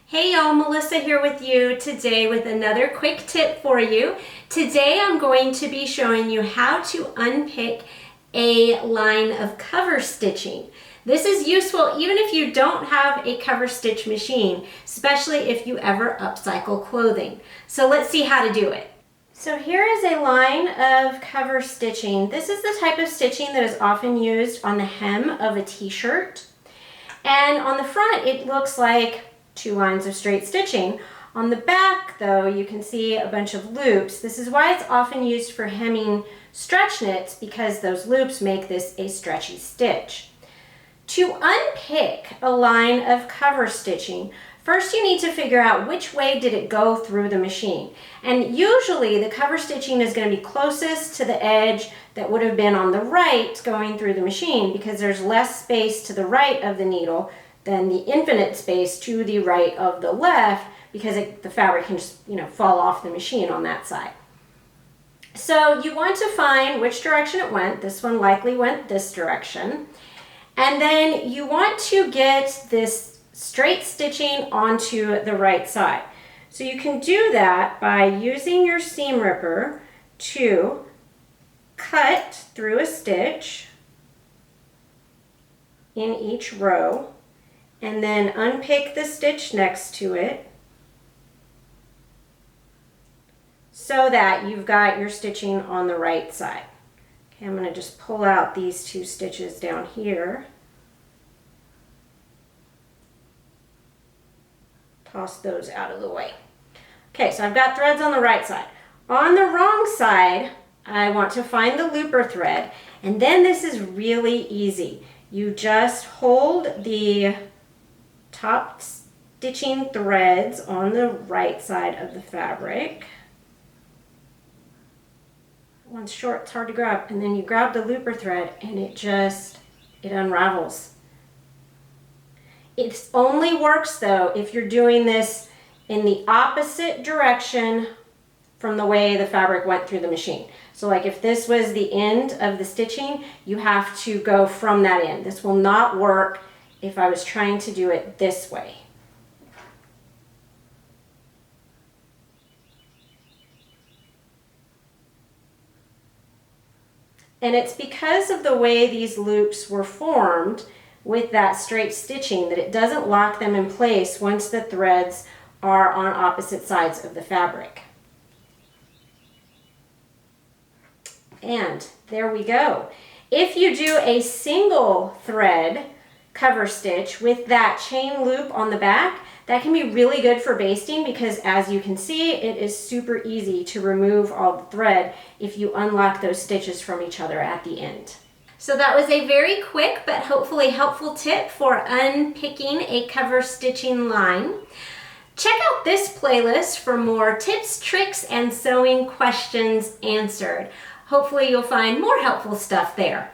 Hey y'all, Melissa here with you today with another quick tip for you. Today I'm going to be showing you how to unpick a line of cover stitching. This is useful even if you don't have a cover stitch machine, especially if you ever upcycle clothing. So let's see how to do it. So here is a line of cover stitching. This is the type of stitching that is often used on the hem of a t-shirt. And on the front it looks like two lines of straight stitching. On the back though, you can see a bunch of loops. This is why it's often used for hemming stretch knits, because those loops make this a stretchy stitch. To unpick a line of cover stitching, first you need to figure out which way did it go through the machine. And usually the cover stitching is going to be closest to the edge that would have been on the right going through the machine, because there's less space to the right of the needle than the infinite space to the right of the left, because the fabric can just, fall off the machine on that side. So you want to find which direction it went. This one likely went this direction. And then you want to get this straight stitching onto the right side. So you can do that by using your seam ripper to cut through a stitch in each row, and then unpick the stitch next to it so that you've got your stitching on the right side. Okay, I'm going to just pull out these two stitches down here. Toss those out of the way. Okay, so I've got threads on the right side. On the wrong side, I want to find the looper thread, and then this is really easy. You just hold the top stitching threads on the right side of the fabric. One's short, it's hard to grab, and then you grab the looper thread and it unravels. It only works though if you're doing this in the opposite direction from the way the fabric went through the machine. So like if this was the end of the stitching, you have to go from that end. This will not work if I was trying to do it this way. And it's because of the way these loops were formed with that straight stitching that it doesn't lock them in place once the threads are on opposite sides of the fabric. And there we go. If you do a single thread cover stitch with that chain loop on the back, that can be really good for basting, because as you can see, it is super easy to remove all the thread if you unlock those stitches from each other at the end. So that was a very quick but hopefully helpful tip for unpicking a cover stitching line. Check out this playlist for more tips, tricks, and sewing questions answered. Hopefully you'll find more helpful stuff there.